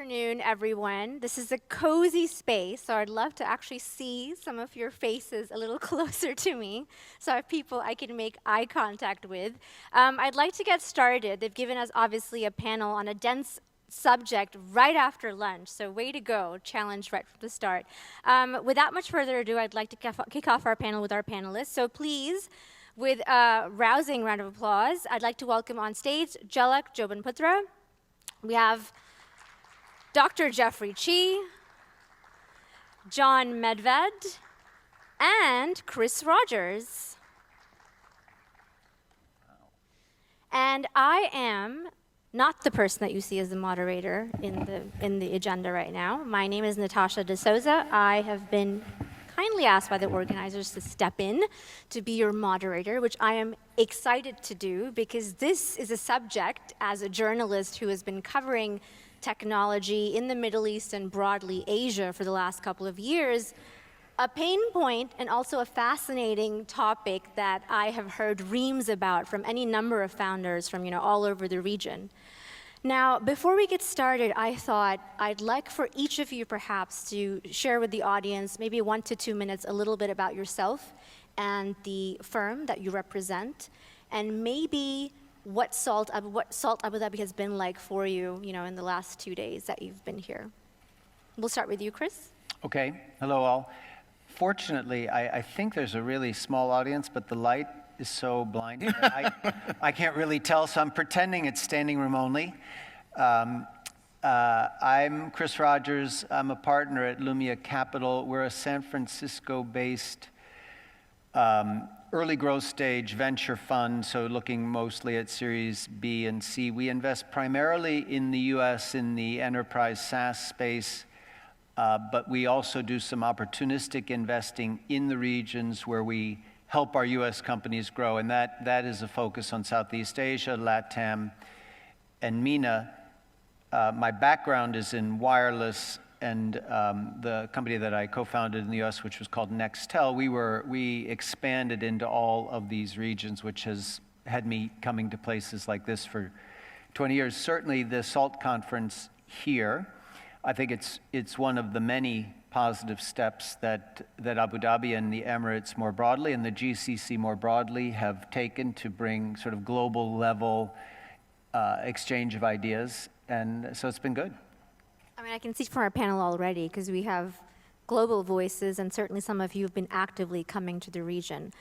afternoon, everyone. This is a cozy space, so I'd love to actually see some of your faces a little closer to me, so I have people I can make eye contact with. I'd like to get started. They've given us, obviously, a panel on a dense subject right after lunch, so way to go, challenge right from the start. Without much further ado, I'd like to kick off our panel with our panelists, so please, with a rousing round of applause, I'd like to welcome on stage Jalak Jobanputra. We have Dr. Jeffrey Chi, John Medved, and Chris Rogers. And I am not the person that you see as the moderator in the agenda right now. My name is Natasha de Souza. I have been kindly asked by the organizers to step in to be your moderator, which I am excited to do because this is a subject, as a journalist who has been covering technology in the Middle East and broadly Asia for the last couple of years, a pain point and also a fascinating topic that I have heard reams about from any number of founders from all over the region. Now, before we get started, I thought I'd like for each of you perhaps to share with the audience, maybe 1 to 2 minutes, a little bit about yourself and the firm that you represent, and maybe what Salt Abu Dhabi has been like for you, in the last 2 days that you've been here. We'll start with you, Chris. Okay. Hello, all. Fortunately, I think there's a really small audience, but the light is so blinding that I can't really tell, so I'm pretending it's standing room only. I'm Chris Rogers. I'm a partner at Lumia Capital. We're a San Francisco-based early growth stage venture fund, so looking mostly at Series B and C. We invest primarily in the US in the enterprise SaaS space, but we also do some opportunistic investing in the regions where we help our US companies grow, and that is a focus on Southeast Asia, LATAM, and MENA. My background is in wireless, and the company that I co-founded in the US, which was called Nextel, we expanded into all of these regions, which has had me coming to places like this for 20 years. Certainly the SALT conference here, I think it's one of the many positive steps that Abu Dhabi and the Emirates more broadly and the GCC more broadly have taken to bring sort of global level exchange of ideas. And so it's been good. I mean, I can see from our panel already, because we have global voices, and certainly some of you have been actively coming to the region.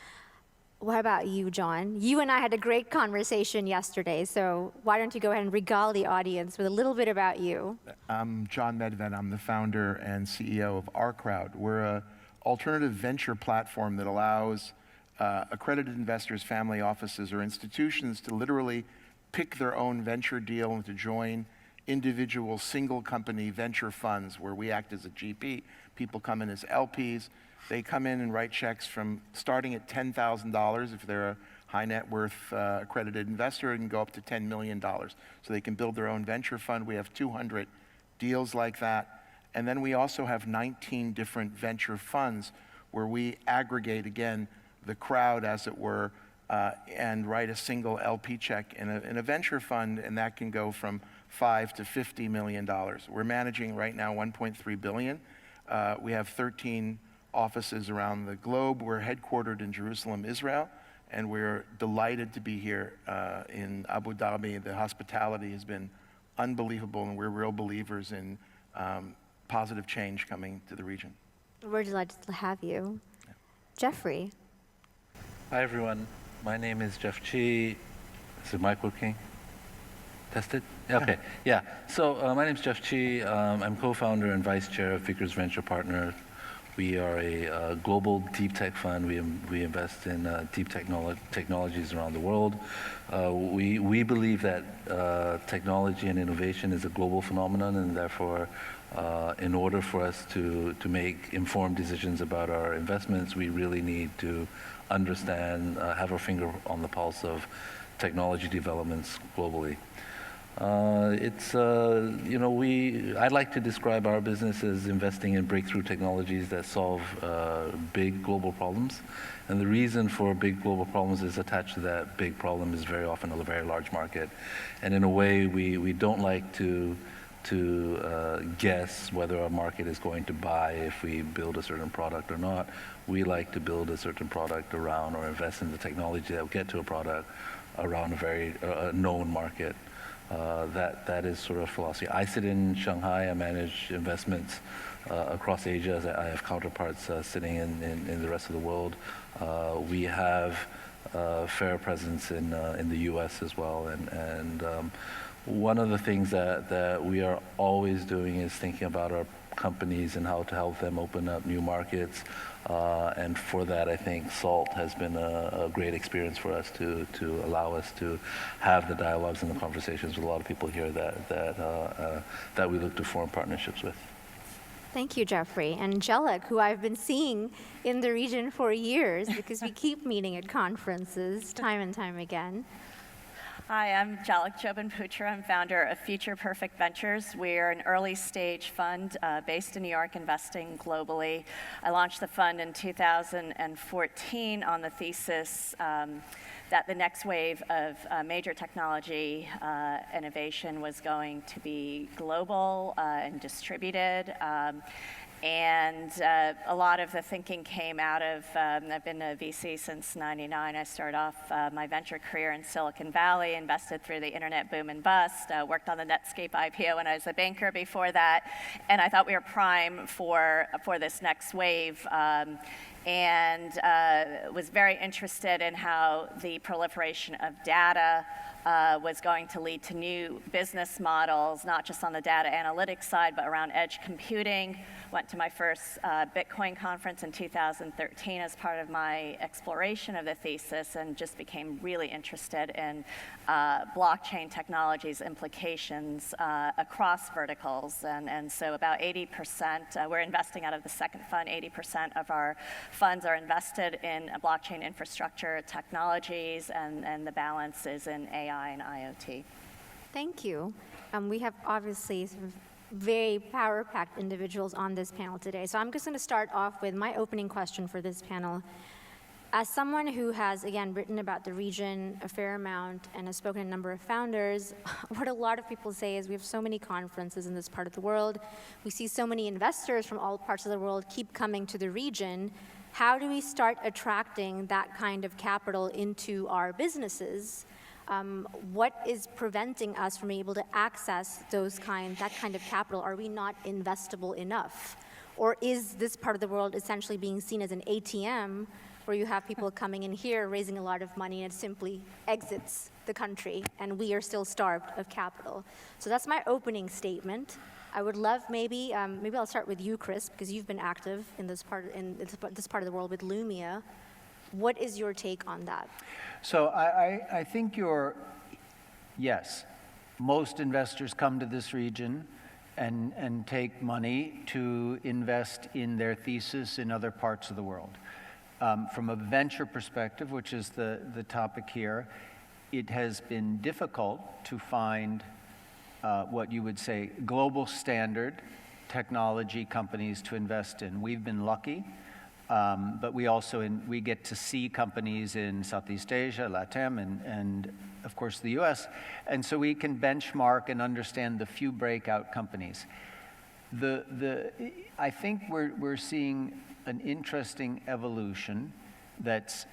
What about you, John? You and I had a great conversation yesterday, so why don't you go ahead and regale the audience with a little bit about you? I'm John Medved. I'm the founder and CEO of OurCrowd. We're an alternative venture platform that allows accredited investors, family offices, or institutions to literally pick their own venture deal and to join individual single company venture funds where we act as a GP. People come in as LPs. They come in and write checks from starting at $10,000 if they're a high net worth accredited investor, and go up to $10 million. So they can build their own venture fund. We have 200 deals like that. And then we also have 19 different venture funds where we aggregate, again, the crowd, as it were, and write a single LP check in a venture fund, and that can go from $5 to $50 million. We're managing right now $1.3 billion. We have 13 offices around the globe. We're headquartered in Jerusalem, Israel, and we're delighted to be here in Abu Dhabi. The hospitality has been unbelievable, and we're real believers in positive change coming to the region. We're delighted to have you. Yeah. Jeffrey. Hi, everyone. My name is Jeff Chi. Is the mic working? Tested? Okay, yeah. So my name is Jeff Chi. I'm co-founder and vice chair of Vickers Venture Partners. We are a global deep tech fund. We invest in deep technologies around the world. We believe that technology and innovation is a global phenomenon, and therefore, in order for us to make informed decisions about our investments, we really need to understand, have our finger on the pulse of technology developments globally. I'd like to describe our business as investing in breakthrough technologies that solve big global problems. And the reason for big global problems is attached to that big problem is very often a very large market. And in a way, we don't like to to guess whether a market is going to buy if we build a certain product or not. We like to build a certain product around or invest in the technology that will get to a product around a very known market. That is sort of philosophy. I sit in Shanghai. I manage investments across Asia. I have counterparts sitting in the rest of the world. We have a fair presence in the U.S. as well, and one of the things that we are always doing is thinking about our companies and how to help them open up new markets. And for that, I think SALT has been a great experience for us to allow us to have the dialogues and the conversations with a lot of people here that we look to form partnerships with. Thank you, Jeffrey. And Jalak, who I've been seeing in the region for years because we keep meeting at conferences time and time again. Hi, I'm Jalak Jobanputra. I'm founder of Future Perfect Ventures. We're an early stage fund based in New York, investing globally. I launched the fund in 2014 on the thesis that the next wave of major technology innovation was going to be global and distributed. And a lot of the thinking came out of, I've been a VC since '99. I started off my venture career in Silicon Valley, invested through the internet boom and bust, worked on the Netscape IPO when I was a banker before that, and I thought we were prime for this next wave. And was very interested in how the proliferation of data was going to lead to new business models, not just on the data analytics side, but around edge computing. Went to my first Bitcoin conference in 2013 as part of my exploration of the thesis, and just became really interested in blockchain technology's implications across verticals. And so about 80%, we're investing out of the second fund, 80% of our funds are invested in blockchain infrastructure technologies, and the balance is in AI and IoT. Thank you. We have obviously sort of very power-packed individuals on this panel today. So I'm just going to start off with my opening question for this panel. As someone who has, again, written about the region a fair amount and has spoken to a number of founders, what a lot of people say is we have so many conferences in this part of the world. We see so many investors from all parts of the world keep coming to the region. How do we start attracting that kind of capital into our businesses? What is preventing us from able to access that kind of capital? Are we not investable enough? Or is this part of the world essentially being seen as an ATM where you have people coming in here raising a lot of money and it simply exits the country and we are still starved of capital? So that's my opening statement. I would love maybe I'll start with you, Chris, because you've been active in this part of the world with Lumia. What is your take on that? So I think yes, most investors come to this region and take money to invest in their thesis in other parts of the world. From a venture perspective, which is the topic here, it has been difficult to find what you would say global standard technology companies to invest in. We've been lucky. But we get to see companies in Southeast Asia, LATAM, and of course the US, and so we can benchmark and understand the few breakout companies. I think we're seeing an interesting evolution that's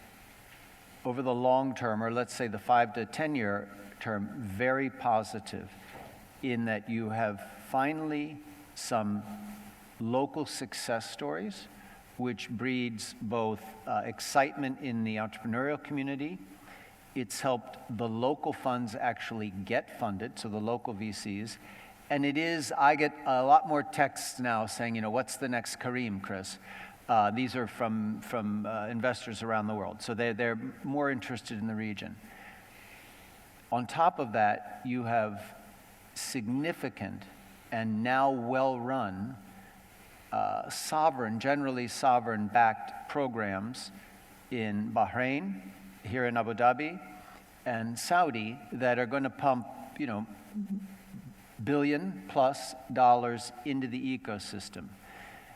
over the long term, or let's say the 5 to 10 year term, very positive in that you have finally some local success stories, which breeds both excitement in the entrepreneurial community. It's helped the local funds actually get funded, so the local VCs. And I get a lot more texts now saying, what's the next Kareem, Chris? These are from investors around the world. So they're more interested in the region. On top of that, you have significant and now well-run generally sovereign-backed programs in Bahrain, here in Abu Dhabi, and Saudi that are going to pump, $1 billion+ into the ecosystem.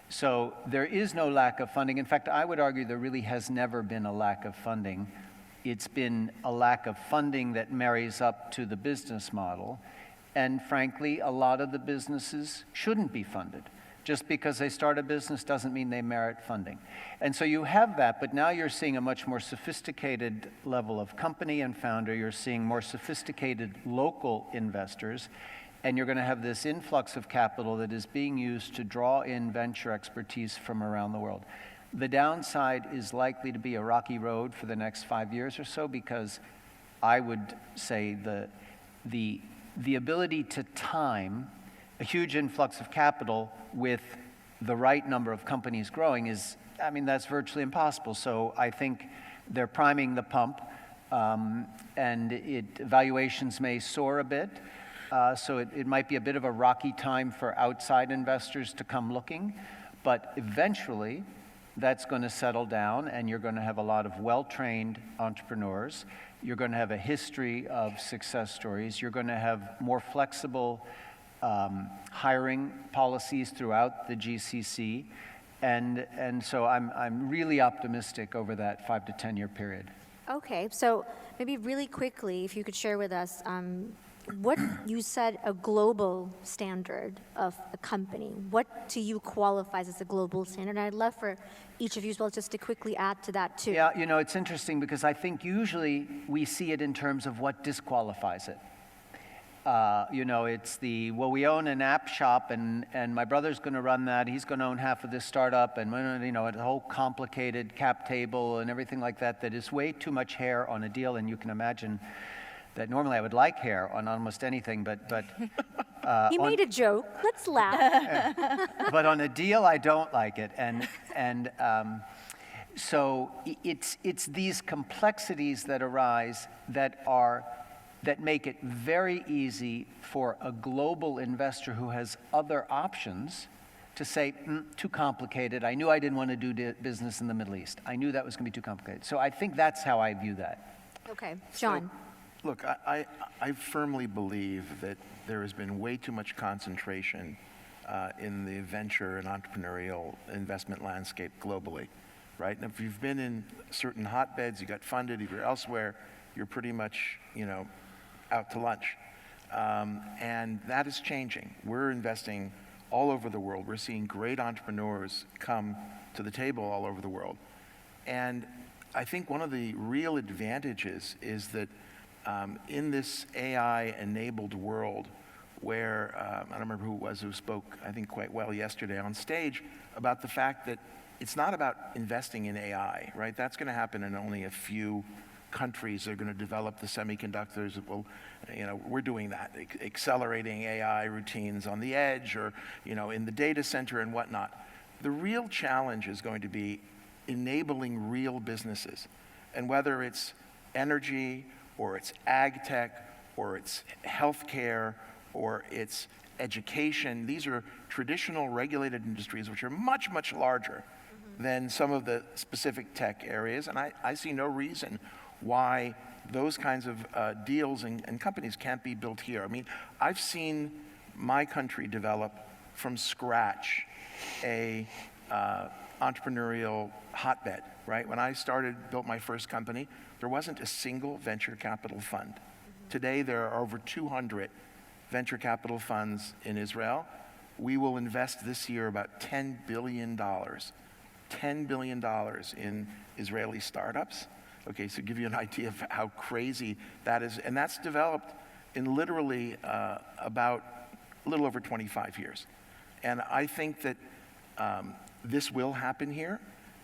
So there is no lack of funding. In fact, I would argue there really has never been a lack of funding. It's been a lack of funding that marries up to the business model. And frankly, a lot of the businesses shouldn't be funded. Just because they start a business doesn't mean they merit funding. And so you have that, but now you're seeing a much more sophisticated level of company and founder. You're seeing more sophisticated local investors, and you're going to have this influx of capital that is being used to draw in venture expertise from around the world. The downside is likely to be a rocky road for the next 5 years or so, because I would say the ability to time a huge influx of capital with the right number of companies growing is, I mean, that's virtually impossible. So I think they're priming the pump, and valuations may soar a bit. So it might be a bit of a rocky time for outside investors to come looking, but eventually that's going to settle down, and you're going to have a lot of well-trained entrepreneurs. You're going to have a history of success stories. You're going to have more flexible hiring policies throughout the GCC, and so I'm really optimistic over that 5 to 10 year period. Okay, so maybe really quickly, if you could share with us what you said a global standard of a company. What to you qualifies as a global standard? And I'd love for each of you as well just to quickly add to that too. Yeah, you know, it's interesting because I think usually we see it in terms of what disqualifies it. You know, it's well, we own an app shop, and my brother's going to run that. He's going to own half of this startup, and, you know, a whole complicated cap table and everything like that is way too much hair on a deal. And you can imagine that normally I would like hair on almost anything, but He made a joke. Let's laugh. but on a deal, I don't like it. And so it's these complexities that arise that make it very easy for a global investor who has other options to say, too complicated. I knew I didn't want to do business in the Middle East. I knew that was going to be too complicated. So I think that's how I view that. Okay, John. Look, I firmly believe that there has been way too much concentration in the venture and entrepreneurial investment landscape globally, right? And if you've been in certain hotbeds, you got funded, if you're elsewhere, you're pretty much, you know, out to lunch. And that is changing. We're investing all over the world. We're seeing great entrepreneurs come to the table all over the world. And I think one of the real advantages is that in this AI-enabled world where, I don't remember who it was who spoke, I think quite well yesterday on stage, about the fact that it's not about investing in AI, right? That's going to happen in only a few countries. They're going to develop the semiconductors that will, you know, we're doing that, accelerating AI routines on the edge or, you know, in the data center and whatnot. The real challenge is going to be enabling real businesses. And whether it's energy or it's ag tech or it's healthcare or it's education, these are traditional regulated industries which are much, much larger than some of the specific tech areas. And I see no reason why those kinds of deals and companies can't be built here. I mean, I've seen my country develop from scratch a entrepreneurial hotbed, right? When I built my first company, there wasn't a single venture capital fund. Today, there are over 200 venture capital funds in Israel. We will invest this year about $10 billion in Israeli startups. Okay, so to give you an idea of how crazy that is. And that's developed in literally about a little over 25 years. And I think that this will happen here.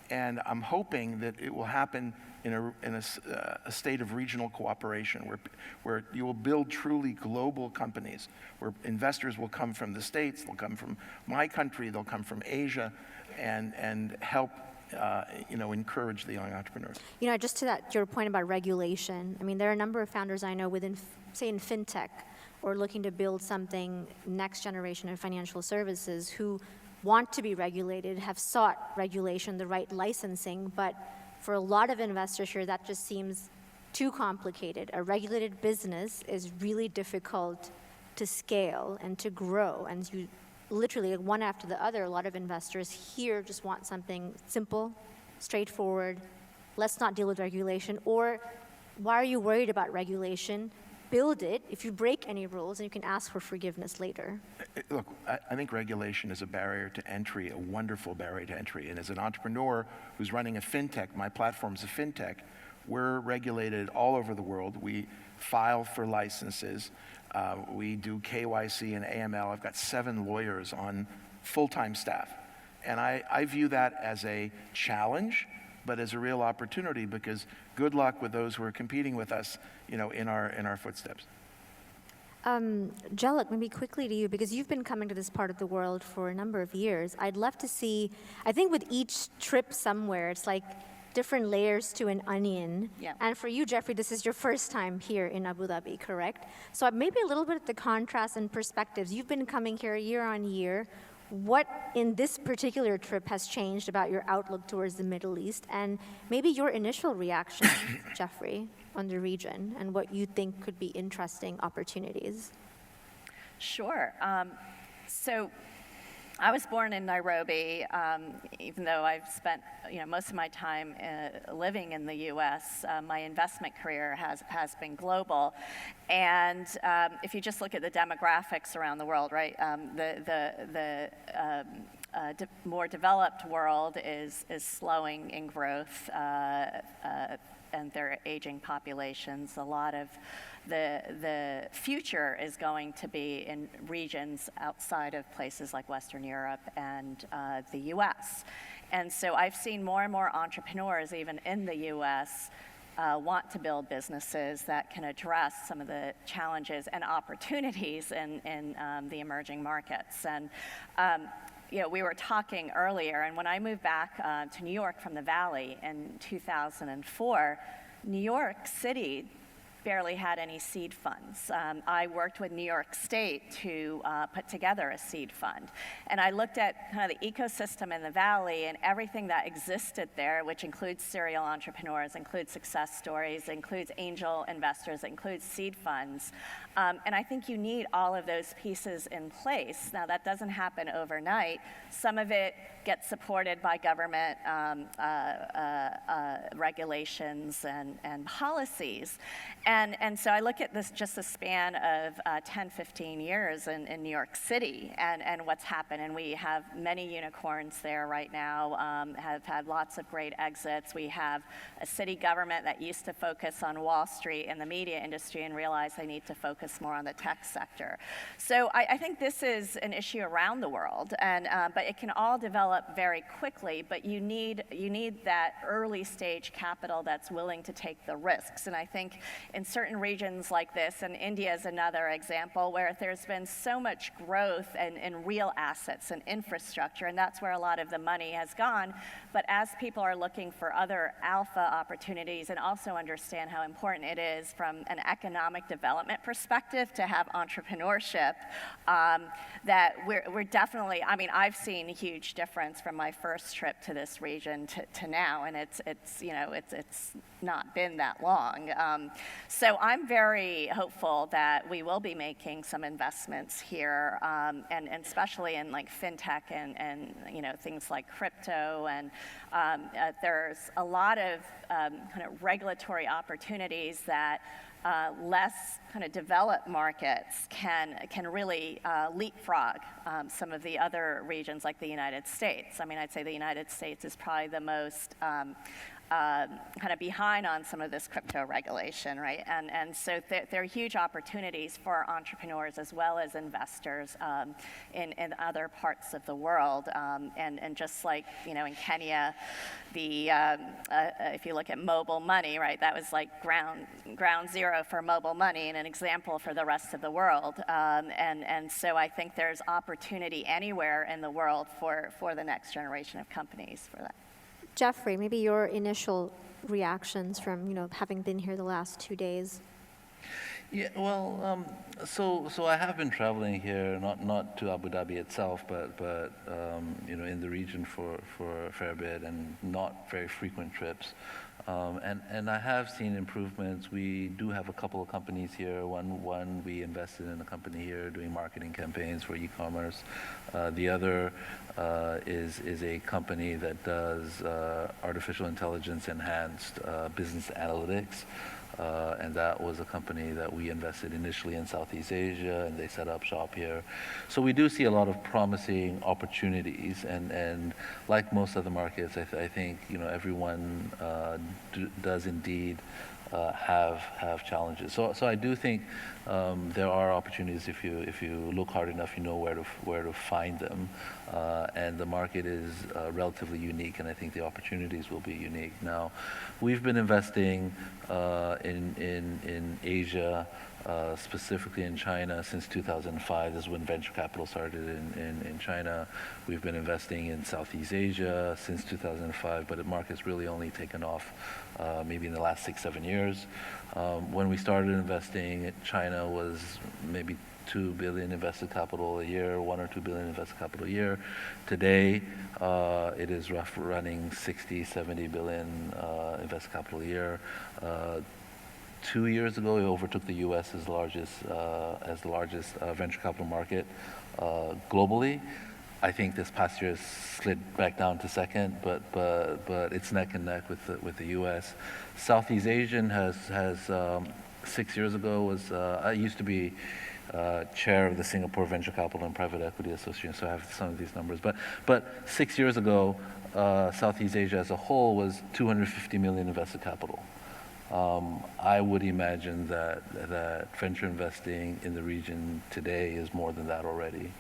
And I'm hoping that it will happen in a state of regional cooperation where you will build truly global companies, where investors will come from the States, they'll come from my country, they'll come from Asia, and help encourage the young entrepreneurs. You know, just to your point about regulation, I mean, there are a number of founders I know within, say, in fintech, or looking to build something next generation in financial services who want to be regulated, have sought regulation, the right licensing, but for a lot of investors here, that just seems too complicated. A regulated business is really difficult to scale and to grow, and you literally, one after the other, a lot of investors here just want something simple, straightforward, let's not deal with regulation, or why are you worried about regulation? build it if you break any rules, and you can ask for forgiveness later. Look, I think regulation is a barrier to entry, a wonderful barrier to entry. And as an entrepreneur who's running a fintech, my platform's a fintech, we're regulated all over the world. We file for licenses. We do KYC and AML. I've got 7 lawyers on full-time staff. And I view that as a challenge, but as a real opportunity, because good luck with those who are competing with us, in our footsteps. Jalak, maybe quickly to you, because you've been coming to this part of the world for a number of years. I'd love to see, I think with each trip somewhere, it's like different layers to an onion. Yeah. And for you, Jeffrey, this is your first time here in Abu Dhabi, correct? So maybe a little bit of the contrast and perspectives. You've been coming here year on year. What in this particular trip has changed about your outlook towards the Middle East, and maybe your initial reaction, Jeffrey, on the region and what you think could be interesting opportunities? Sure. So I was born in Nairobi, even though I've spent most of my time living in the U.S. My investment career has been global, and if you just look at the demographics around the world, right, the more developed world is slowing in growth, and their aging populations. A lot of the future is going to be in regions outside of places like Western Europe and the U.S. And so I've seen more and more entrepreneurs, even in the U.S., want to build businesses that can address some of the challenges and opportunities in the emerging markets. And we were talking earlier, and when I moved back to New York from the Valley in 2004, New York City barely had any seed funds. I worked with New York State to put together a seed fund. And I looked at kind of the ecosystem in the Valley and everything that existed there, which includes serial entrepreneurs, includes success stories, includes angel investors, includes seed funds. And I think you need all of those pieces in place. Now, that doesn't happen overnight. Some of it gets supported by government regulations and policies. And so I look at this just a span of 10, 15 years in New York City and what's happened. And we have many unicorns there right now, have had lots of great exits. We have a city government that used to focus on Wall Street and the media industry and realized they need to focus more on the tech sector. So I think this is an issue around the world, but it can all develop very quickly, but you need that early stage capital that's willing to take the risks. And I think in certain regions like this, and India is another example, where there's been so much growth in real assets and infrastructure, and that's where a lot of the money has gone. But as people are looking for other alpha opportunities and also understand how important it is from an economic development perspective to have entrepreneurship, that we're definitely, I mean, I've seen a huge difference from my first trip to this region to now, and it's not been that long. So I'm very hopeful that we will be making some investments here, and especially in like fintech and things like crypto, and there's a lot of kind of regulatory opportunities that less kind of developed markets can really leapfrog some of the other regions like the United States. I mean, I'd say the United States is probably the most kind of behind on some of this crypto regulation, right? And so there are huge opportunities for entrepreneurs as well as investors in other parts of the world. And just like, in Kenya, if you look at mobile money, right, that was like ground zero for mobile money and an example for the rest of the world. And so I think there's opportunity anywhere in the world for the next generation of companies for that. Jeffrey, maybe your initial reactions from, having been here the last 2 days. Yeah, well, so I have been traveling here, not to Abu Dhabi itself, but in the region for a fair bit, and not very frequent trips. And I have seen improvements. We do have a couple of companies here. One we invested in a company here doing marketing campaigns for e-commerce. The other is a company that does artificial intelligence enhanced business analytics. and that was a company that we invested initially in Southeast Asia, and they set up shop here. So we do see a lot of promising opportunities, and like most other markets, I think everyone does indeed have challenges. So I do think there are opportunities if you look hard enough, you know where to find them, and the market is relatively unique, and I think the opportunities will be unique. Now, we've been investing in Asia, specifically in China, since 2005. This is when venture capital started in China. We've been investing in Southeast Asia since 2005, but the market's really only taken off maybe in the last 6-7 years. When we started investing, China was maybe 2 billion invested capital a year, 1 or 2 billion invested capital a year. Today, it is running 60, 70 billion invested capital a year. 2 years ago, it overtook the U.S. as the largest venture capital market globally. I think this past year slid back down to second, but it's neck and neck with the U.S. Southeast Asian has 6 years ago I used to be chair of the Singapore Venture Capital and Private Equity Association, so I have some of these numbers. But 6 years ago, Southeast Asia as a whole was 250 million invested capital. I would imagine that venture investing in the region today is more than that already.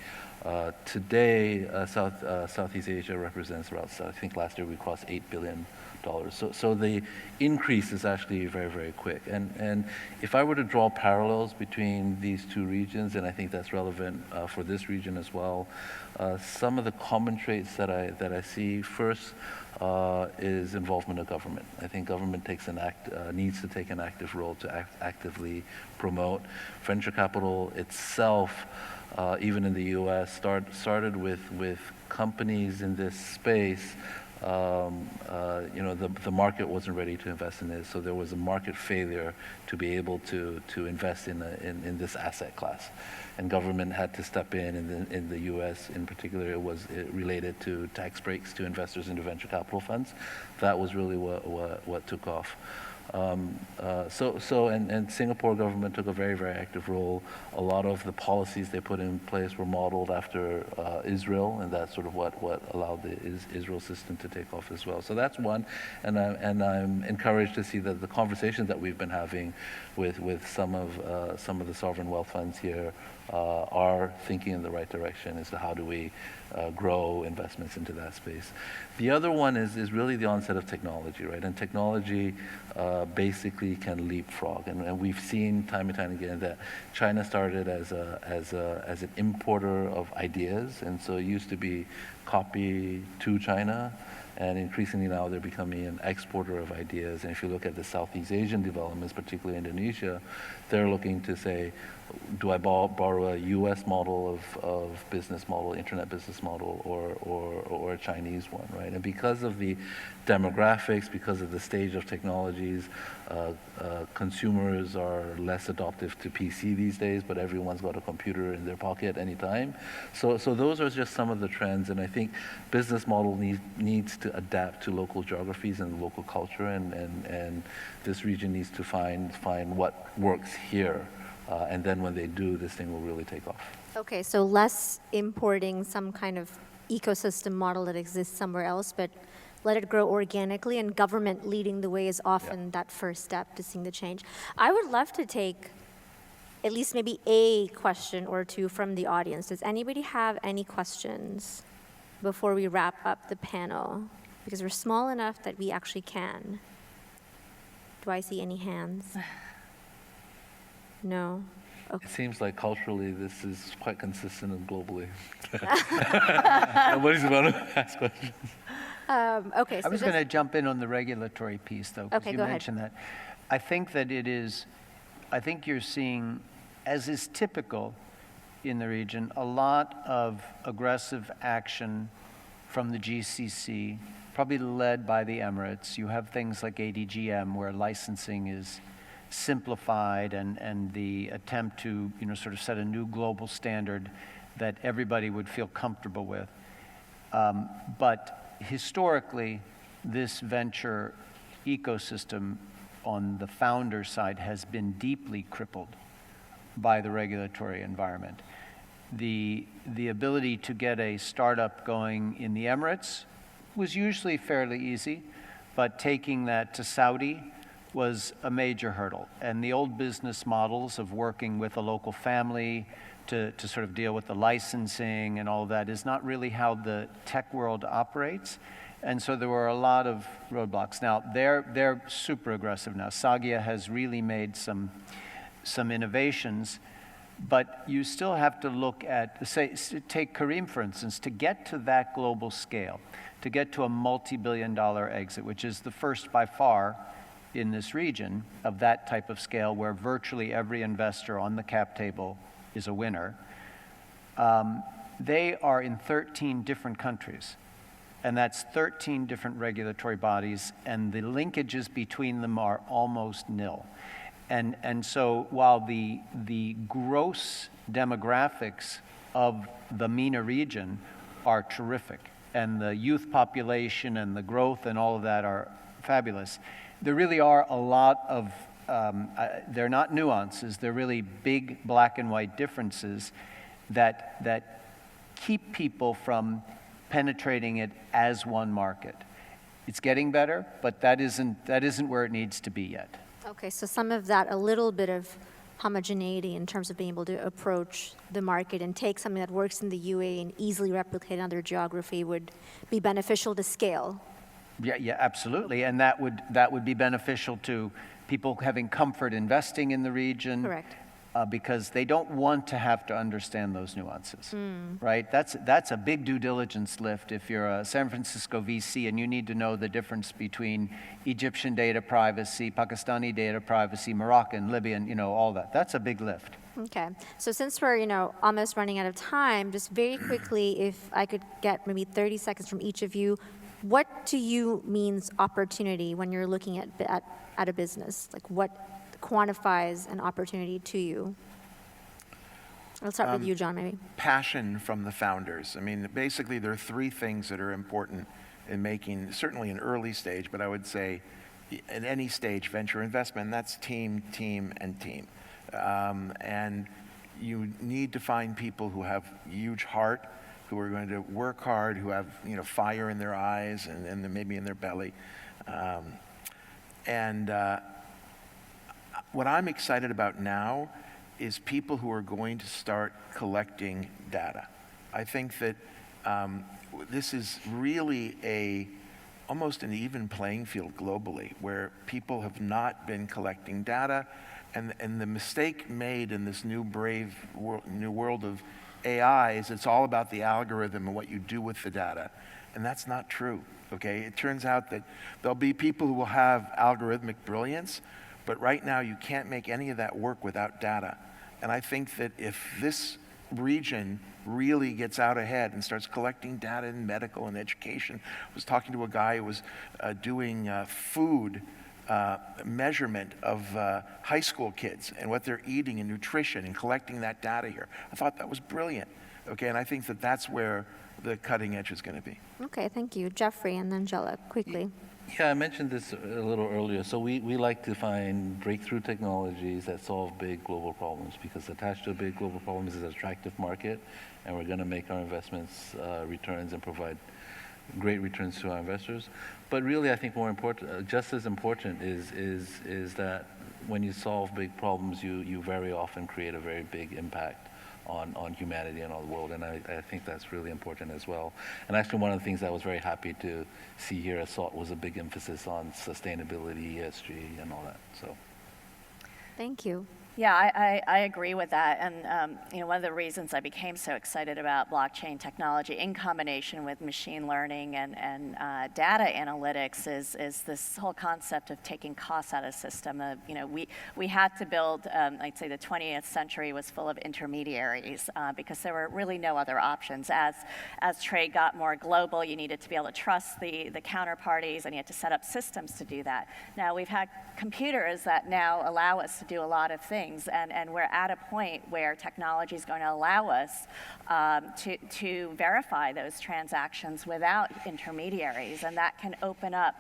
Today, Southeast Asia represents about, I think last year we crossed $8 billion. So the increase is actually very, very quick. And if I were to draw parallels between these two regions, and I think that's relevant for this region as well, some of the common traits that I see first is involvement of government. I think government needs to take an active role to actively promote. Venture capital itself, even in the U.S., started with companies in this space. The market wasn't ready to invest in it, so there was a market failure to be able to invest in this asset class, and government had to step in the U.S. in particular. It was related to tax breaks to investors into venture capital funds. That was really what took off. And Singapore government took a very, very active role. A lot of the policies they put in place were modeled after Israel, and that's sort of what allowed the Israel system to take off as well. So that's one, and I'm encouraged to see that the conversations that we've been having with some of the sovereign wealth funds here are thinking in the right direction as to how do we grow investments into that space. The other one is really the onset of technology, right? And technology basically can leapfrog, and we've seen time and time again that China started as an importer of ideas, and so it used to be copy to China, and increasingly now they're becoming an exporter of ideas. And if you look at the Southeast Asian developments, particularly Indonesia, they're looking to say, do I borrow a U.S. model of business model, internet business model, or a Chinese one, right? And because of the demographics, because of the stage of technologies, consumers are less adoptive to PC these days, but everyone's got a computer in their pocket anytime. So those are just some of the trends, and I think business model needs to adapt to local geographies and local culture, and this region needs to find what works here. And then when they do, this thing will really take off. Okay, so less importing some kind of ecosystem model that exists somewhere else, but let it grow organically, and government leading the way is often that first step to seeing the change. I would love to take at least maybe a question or two from the audience. Does anybody have any questions before we wrap up the panel? Because we're small enough that we actually can. Do I see any hands? No? Okay. It seems like culturally this is quite consistent and globally. Nobody's about to ask questions. Okay, so I was going to jump in on the regulatory piece, though, because Okay, you go ahead. mentioned that. I think you're seeing, as is typical in the region, a lot of aggressive action from the GCC, probably led by the Emirates. You have things like ADGM, where licensing is simplified, and the attempt to sort of set a new global standard that everybody would feel comfortable with. But historically, this venture ecosystem on the founder side has been deeply crippled by the regulatory environment. The ability to get a startup going in the Emirates was usually fairly easy, but taking that to Saudi was a major hurdle. And the old business models of working with a local family to sort of deal with the licensing and all of that is not really how the tech world operates. And so there were a lot of roadblocks. Now, they're super aggressive now. Sagia has really made some innovations, but you still have to look at, say, take Kareem, for instance, to get to that global scale, to get to a multi-billion-dollar exit, which is the first by far in this region of that type of scale where virtually every investor on the cap table is a winner. They are in 13 different countries, and that's 13 different regulatory bodies, and the linkages between them are almost nil. And so while the gross demographics of the MENA region are terrific, and the youth population and the growth and all of that are fabulous, there really are a lot of, they're not nuances, they're really big black and white differences that keep people from penetrating it as one market. It's getting better, but that isn't where it needs to be yet. Okay, so some of that, a little bit of homogeneity in terms of being able to approach the market and take something that works in the UAE and easily replicate in other geography would be beneficial to scale. Yeah, absolutely, and that would be beneficial to people having comfort investing in the region. Correct. Because they don't want to have to understand those nuances, right? That's a big due diligence lift if you're a San Francisco VC and you need to know the difference between Egyptian data privacy, Pakistani data privacy, Moroccan, Libyan, all that. That's a big lift. Okay, so since we're, almost running out of time, just very quickly, if I could get maybe 30 seconds from each of you, what to you means opportunity when you're looking at a business? Like what quantifies an opportunity to you? I'll start with you, John, maybe. Passion from the founders. I mean, basically, there are three things that are important in making, certainly an early stage, but I would say at any stage venture investment, and that's team, and team. And you need to find people who have huge heart, who are going to work hard, who have fire in their eyes and then maybe in their belly. What I'm excited about now is people who are going to start collecting data. I think that this is really almost an even playing field globally, where people have not been collecting data, and the mistake made in this new world of AI is it's all about the algorithm and what you do with the data, and that's not true. Okay, it turns out that there'll be people who will have algorithmic brilliance, but right now you can't make any of that work without data. And I think that if this region really gets out ahead and starts collecting data in medical and education, I was talking to a guy who was doing food measurement of high school kids and what they're eating and nutrition and collecting that data here. I thought that was brilliant. Okay, and I think that that's where the cutting edge is going to be. Okay, thank you. Jeffrey and then Jalak, quickly. Yeah, I mentioned this a little earlier. So we like to find breakthrough technologies that solve big global problems, because attached to a big global problem is an attractive market, and we're going to make our investments returns and provide great returns to our investors. But really, I think more important, just as important, is that when you solve big problems, you very often create a very big impact on humanity and on the world, and I think that's really important as well. And actually, one of the things I was very happy to see here at SALT was a big emphasis on sustainability, ESG, and all that. So, thank you. Yeah, I agree with that. And one of the reasons I became so excited about blockchain technology in combination with machine learning and data analytics is this whole concept of taking costs out of the system. We had to build, I'd say the 20th century was full of intermediaries because there were really no other options. As trade got more global, you needed to be able to trust the counterparties, and you had to set up systems to do that. Now we've had computers that now allow us to do a lot of things. And we're at a point where technology is going to allow us to verify those transactions without intermediaries, and that can open up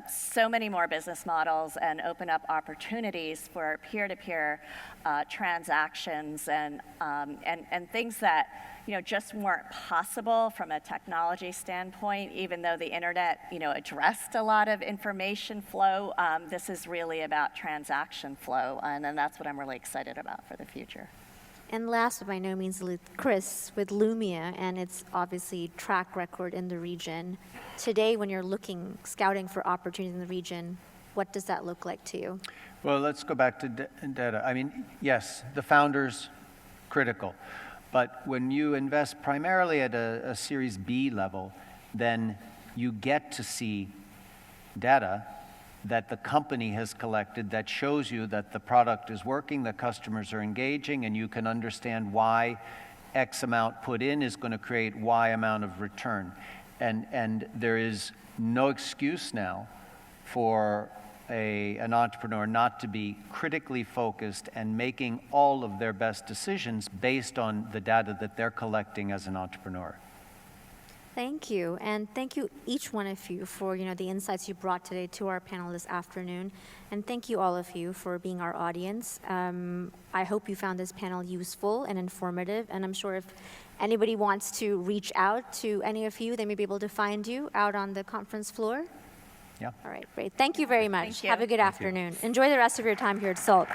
so many more business models and open up opportunities for peer-to-peer transactions and things that just weren't possible from a technology standpoint. Even though the internet addressed a lot of information flow, this is really about transaction flow, and that's what I'm really excited about for the future. And last but by no means least, Chris, with Lumia and its obviously track record in the region, today when you're scouting for opportunities in the region, what does that look like to you? Well, let's go back to data. I mean, yes, the founders, critical. But when you invest primarily at a Series B level, then you get to see data that the company has collected that shows you that the product is working, the customers are engaging, and you can understand why X amount put in is going to create Y amount of return. And there is no excuse now for an entrepreneur not to be critically focused and making all of their best decisions based on the data that they're collecting as an entrepreneur. Thank you, and thank you each one of you for the insights you brought today to our panel this afternoon, and thank you all of you for being our audience. I hope you found this panel useful and informative, and I'm sure if anybody wants to reach out to any of you, they may be able to find you out on the conference floor. Yeah. All right, great. Thank you very much. Thank you. Have a good afternoon. Enjoy the rest of your time here at SALT.